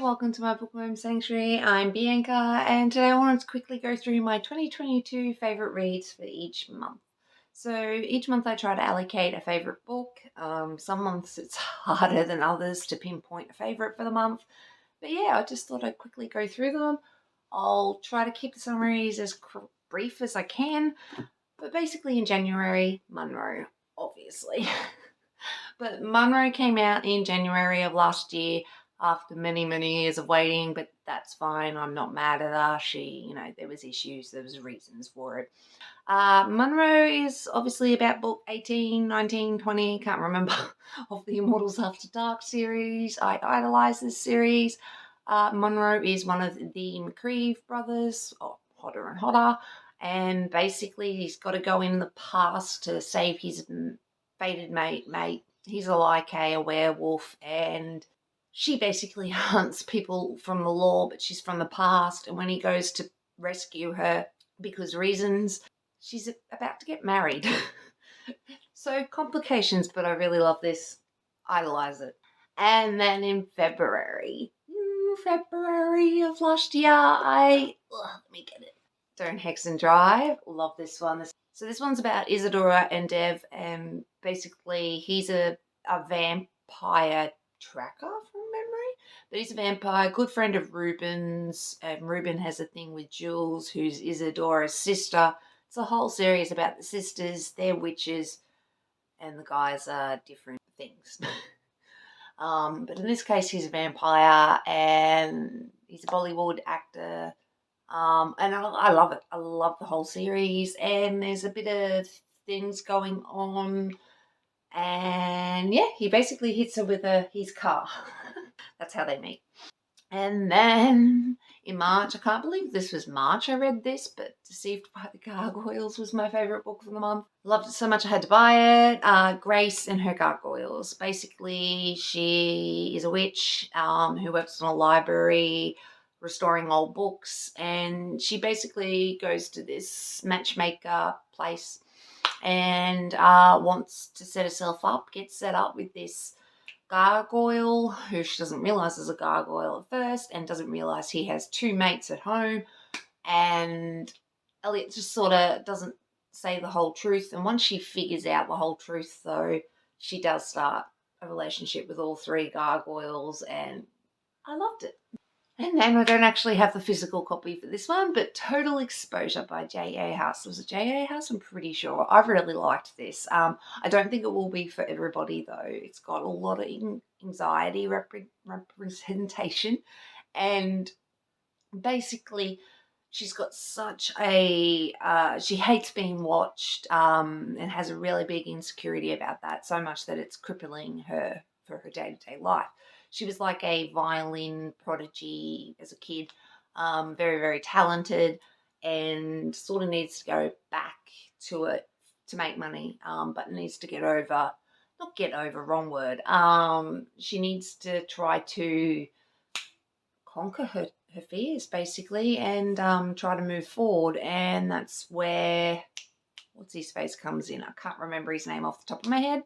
welcome to my Bookworm Sanctuary. I'm Bianca, and today I wanted to quickly go through my 2022 favourite reads for each month. So each month I try to allocate a favourite book. Some months it's harder than others to pinpoint a favourite for the month. But yeah, I just thought I'd quickly go through them. I'll try to keep the summaries as brief as I can. But basically in January, Munro, obviously. But Munro came out in January of last year after many, many years of waiting, but that's fine. I'm not mad at her. There was issues, there was reasons for it. Munro is obviously about book 18, 19, 20, can't remember, of the Immortals After Dark series. I idolise this series. Munro is one of the McCreeve brothers, or Hodder and Hodder, and basically he's got to go in the past to save his fated mate. He's a Lycae, a werewolf, and she basically hunts people from the law, but she's from the past. And when he goes to rescue her, because reasons, she's about to get married. So complications, but I really love this. Idolize it. And then in February of last year, let me get it. Stone Hexen Drive. Love this one. So this one's about Isadora and Dev, and basically he's a vampire tracker from memory. But he's a vampire, good friend of Reuben's, and Reuben has a thing with Jules, who's Isadora's sister. It's a whole series about the sisters, they're witches, and the guys are different things. But in this case, he's a vampire, and he's a Bollywood actor. And I love it. I love the whole series, and there's a bit of things going on. And yeah, he basically hits her with his car. That's how they meet. And then in March, I can't believe this was March I read this, but Deceived by the Gargoyles was my favourite book for the month. Loved it so much I had to buy it. Grace and her Gargoyles. Basically, she is a witch who works in a library restoring old books, and she basically goes to this matchmaker place and wants to set herself up, gets set up with this gargoyle who she doesn't realise is a gargoyle at first, and doesn't realise he has two mates at home. And Elliot just sort of doesn't say the whole truth, and once she figures out the whole truth, though, she does start a relationship with all three gargoyles, and I loved it. And then I don't actually have the physical copy for this one, but Total Exposure by J.A. House. Was it J.A. House? I'm pretty sure. I really liked this. I don't think it will be for everybody, though. It's got a lot of anxiety representation. And basically, she's got such a... she hates being watched and has a really big insecurity about that, so much that it's crippling her for her day-to-day life. She was like a violin prodigy as a kid, very, very talented, and sort of needs to go back to it to make money, but needs to wrong word. She needs to try to conquer her fears, basically, and try to move forward, and that's where, what's his face comes in. I can't remember his name off the top of my head,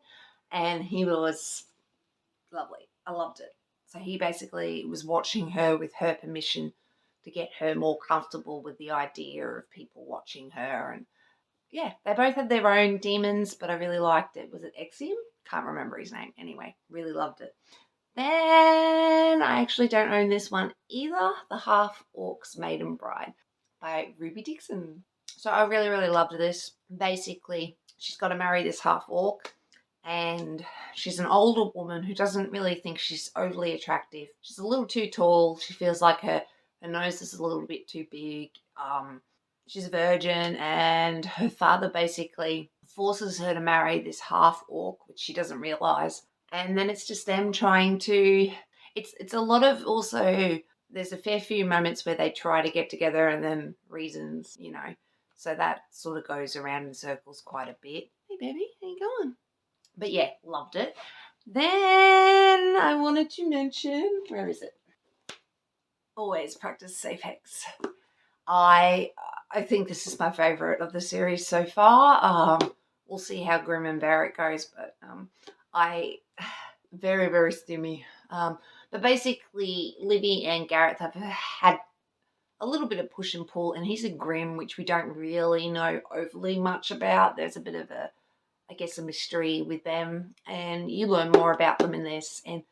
and he was lovely. I loved it. So he basically was watching her with her permission to get her more comfortable with the idea of people watching her. And yeah, they both had their own demons, but I really liked it. Was it Exium? Can't remember his name. Anyway, really loved it. Then I actually don't own this one either. The Half Orc's Maiden Bride by Ruby Dixon. So I really, really loved this. Basically, she's got to marry this half orc, and she's an older woman who doesn't really think she's overly attractive. She's a little too tall. She feels like her nose is a little bit too big. She's a virgin, and her father basically forces her to marry this half orc, which she doesn't realise. And then it's just them trying to... It's a lot of also... There's a fair few moments where they try to get together and then reasons, So that sort of goes around in circles quite a bit. Hey, baby, how you going? But yeah, loved it. Then I wanted to mention... Where is it? Always Practice Safe Hex. I think this is my favourite of the series so far. We'll see how Grim and Barrett goes, but very, very stimmy. But basically, Livy and Gareth have had a little bit of push and pull, and he's a Grimm, which we don't really know overly much about. There's a bit of I guess, a mystery with them, and you learn more about them in this. And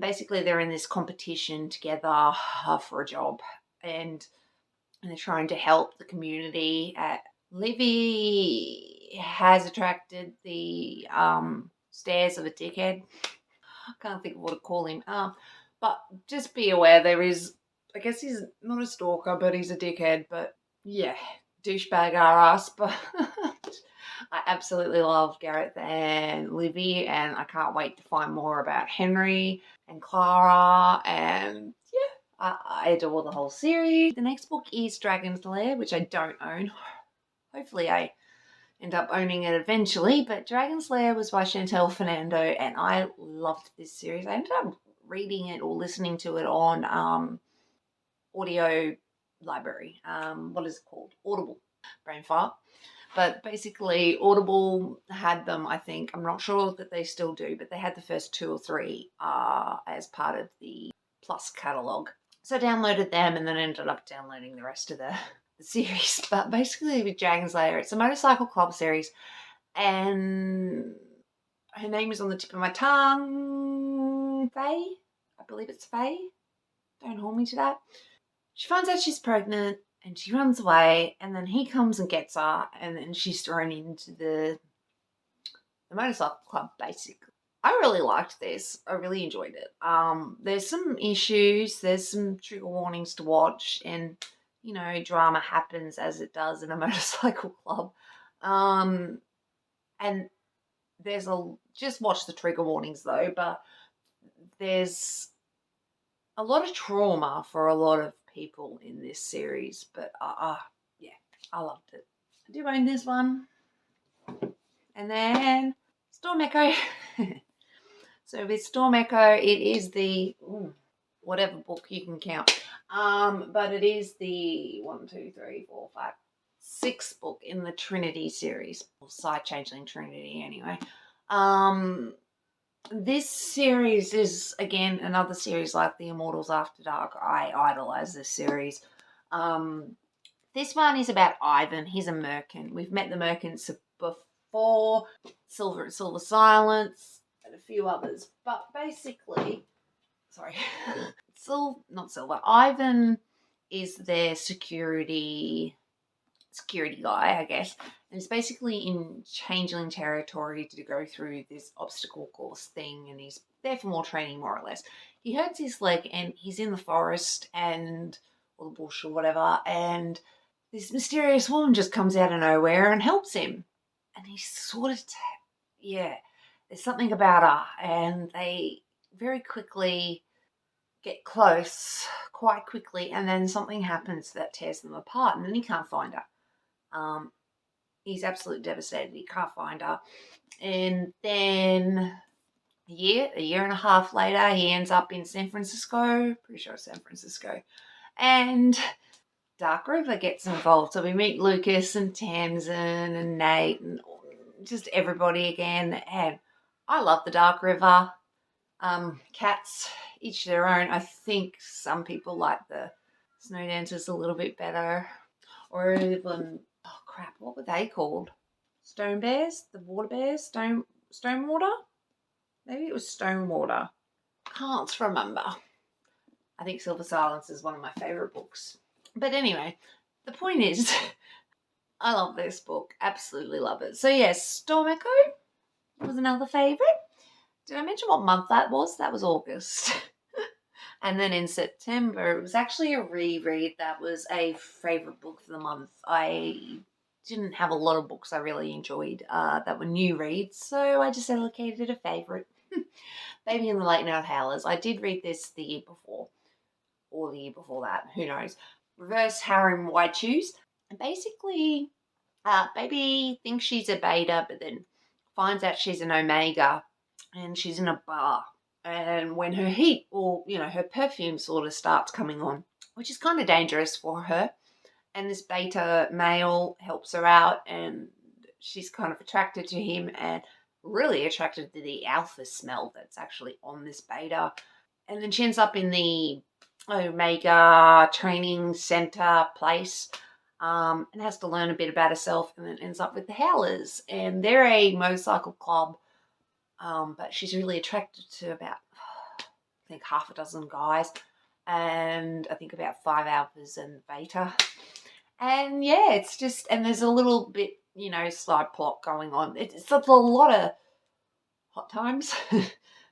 basically, they're in this competition together for a job, and they're trying to help the community. Livy has attracted the stares of a dickhead. I can't think of what to call him. But just be aware there is, I guess he's not a stalker, but he's a dickhead. But yeah, douchebag ass. But I absolutely love Gareth and Livy, and I can't wait to find more about Henry and Clara. And yeah, I adore the whole series. The next book is Dragon's Lair, which I don't own. Hopefully, I end up owning it eventually. But Dragon's Lair was by Chantel Fernando, and I loved this series. I ended up reading it or listening to it on audio library. What is it called? Audible. Brain fart. But basically, Audible had them, I think. I'm not sure that they still do, but they had the first 2 or 3 as part of the Plus catalogue. So I downloaded them and then ended up downloading the rest of the series. But basically, with Dragon's Lair, it's a motorcycle club series. And her name is on the tip of my tongue. Faye? I believe it's Faye. Don't hold me to that. She finds out she's pregnant and she runs away, and then he comes and gets her, and then she's thrown into the motorcycle club, basically. I really liked this. I really enjoyed it. There's some issues, there's some trigger warnings to watch, and, you know, drama happens as it does in a motorcycle club. And there's just watch the trigger warnings though, but there's a lot of trauma for a lot of people in this series, but yeah, I loved it. I do own this one. And then Storm Echo. So with Storm Echo, it is the whatever book you can count. But it is the 6th book in the Trinity series. Or Side Changeling Trinity anyway. This series is, again, another series like The Immortals After Dark. I idolize this series. This one is about Ivan. He's a merchant. We've met the merchants before. Silver Silence and a few others. But basically, sorry. Not Silver. Ivan is their security guy, I guess, and it's basically in Changeling territory to go through this obstacle course thing, and he's there for more training, more or less. He hurts his leg, and he's in the forest or the bush or whatever, and this mysterious woman just comes out of nowhere and helps him, and he's sort of there's something about her, and they very quickly get close, quite quickly, and then something happens that tears them apart, and then he can't find her. He's absolutely devastated. He can't find her. And then a year and a half later, he ends up in San Francisco. Pretty sure it's San Francisco. And Dark River gets involved. So we meet Lucas and Tamsin and Nate and just everybody again. And I love the Dark River. Cats, each their own. I think some people like the Snow Dancers a little bit better. Or even, oh crap, what were they called? Stone Bears? The Water Bears? Stonewater? Maybe it was Stonewater. Can't remember. I think Silver Silence is one of my favourite books. But anyway, the point is, I love this book. Absolutely love it. So yes, Storm Echo was another favourite. Did I mention what month that was? That was August. And then in September, it was actually a reread that was a favourite book for the month. I didn't have a lot of books I really enjoyed that were new reads, so I just allocated a favourite. Baby in the Late Night Howlers. I did read this the year before, or the year before that, who knows. Reverse Harem White Shoes. And basically, Baby thinks she's a beta, but then finds out she's an omega, and she's in a bar. And when her heat or, her perfume sort of starts coming on, which is kind of dangerous for her, and this beta male helps her out, and she's kind of attracted to him and really attracted to the alpha smell that's actually on this beta. And then she ends up in the Omega training center place, and has to learn a bit about herself, and then ends up with the Howlers. And they're a motorcycle club, but she's really attracted to about, I think, half a dozen guys, and I think about 5 alphas and beta. And yeah, it's just, and there's a little bit, side plot going on. It's a lot of hot times.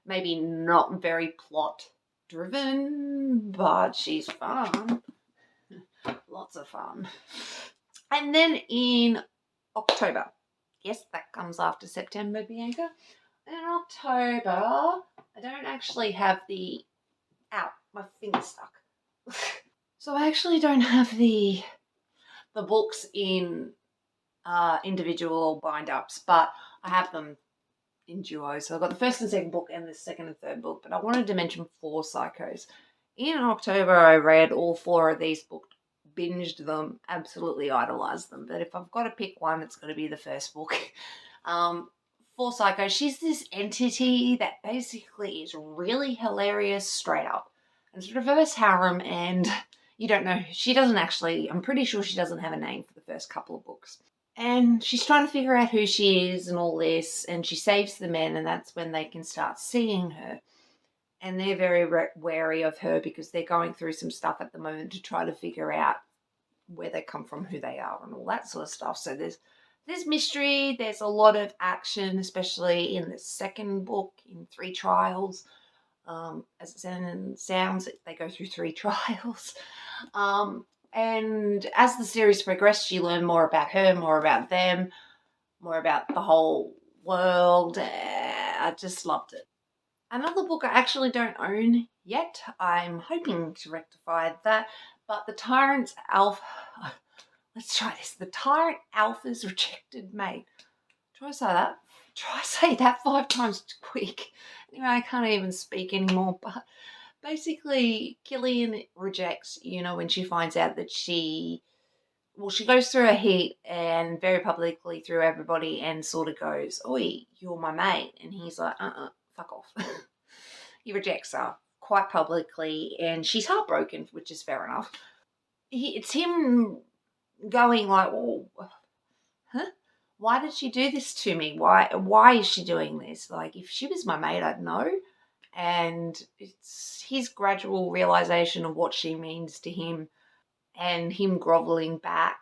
Maybe not very plot driven, but she's fun. Lots of fun. And then in October, yes, that comes after September, Bianca. In October, I don't actually have the, ow, my finger's stuck. So I actually don't have the books in individual bind-ups, but I have them in duos. So I've got the first and second book and the second and third book, but I wanted to mention 4 Psychos. In October, I read all 4 of these books, binged them, absolutely idolized them. But if I've got to pick one, it's got to be the first book. 4 Psychos. She's this entity that basically is really hilarious straight up. And it's reverse harem, and you don't know. She doesn't actually, I'm pretty sure she doesn't have a name for the first couple of books. And she's trying to figure out who she is and all this, and she saves the men, and that's when they can start seeing her. And they're very wary of her because they're going through some stuff at the moment to try to figure out where they come from, who they are, and all that sort of stuff. So there's mystery, there's a lot of action, especially in the second book, in 3 trials. As it sounds, they go through 3 trials. And as the series progressed, you learn more about her, more about them, more about the whole world. I just loved it. Another book I actually don't own yet. I'm hoping to rectify that. But The Tyrant's Alpha... Let's try this. The Tyrant Alpha's Rejected Mate. Try say that 5 times quick. Anyway, I can't even speak anymore, but basically Killian rejects, when she finds out that she goes through a heat and very publicly through everybody and sort of goes, "Oi, you're my mate." And he's like, fuck off. He rejects her quite publicly, and she's heartbroken, which is fair enough. It's him going like, "Oh, huh? Why did she do this to me? Why is she doing this? Like, if she was my mate, I'd know." And it's his gradual realization of what she means to him and him groveling back.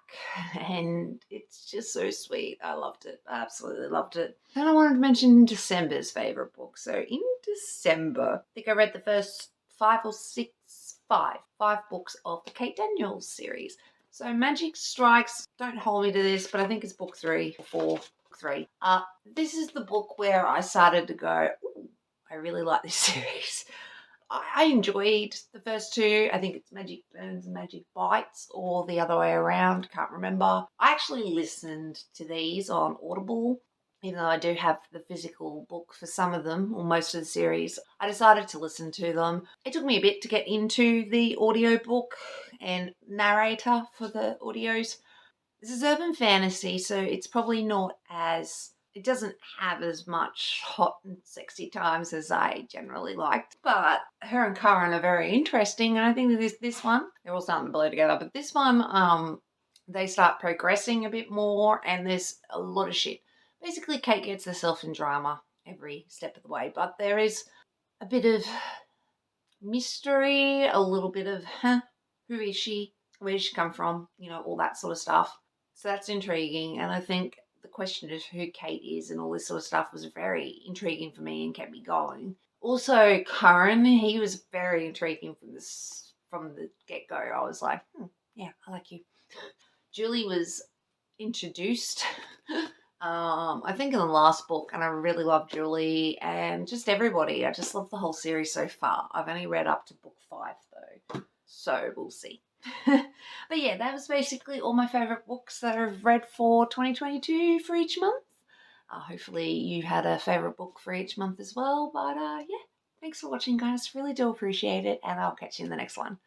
And it's just so sweet. I loved it. I absolutely loved it. Then I wanted to mention December's favourite book. So in December, I think I read the first 5 books of the Kate Daniels series. So Magic Strikes, don't hold me to this, but I think it's book 3 or 4. Book 3. This is the book where I started to go, ooh, I really like this series. I enjoyed the first 2. I think it's Magic Burns and Magic Bites, or the other way around. Can't remember. I actually listened to these on Audible, even though I do have the physical book for some of them, or most of the series. I decided to listen to them. It took me a bit to get into the audiobook and narrator for the audios. This is urban fantasy, so it's probably not as... It doesn't have as much hot and sexy times as I generally liked, but her and Karen are very interesting, and I think that this one, they're all starting to blow together, but this one, they start progressing a bit more, and there's a lot of shit. Basically, Kate gets herself in drama every step of the way, but there is a bit of mystery, a little bit of, who is she? Where did she come from? All that sort of stuff. So that's intriguing, and I think the question of who Kate is and all this sort of stuff was very intriguing for me and kept me going. Also, Curran, he was very intriguing from the get-go. I was like, yeah, I like you. Julie was introduced, I think in the last book, and I really love Julie and just everybody. I just love the whole series so far. I've only read up to book 5 though, so we'll see. But yeah, that was basically all my favourite books that I've read for 2022 for each month. Hopefully you had a favourite book for each month as well. But yeah, thanks for watching, guys. Really do appreciate it, and I'll catch you in the next one.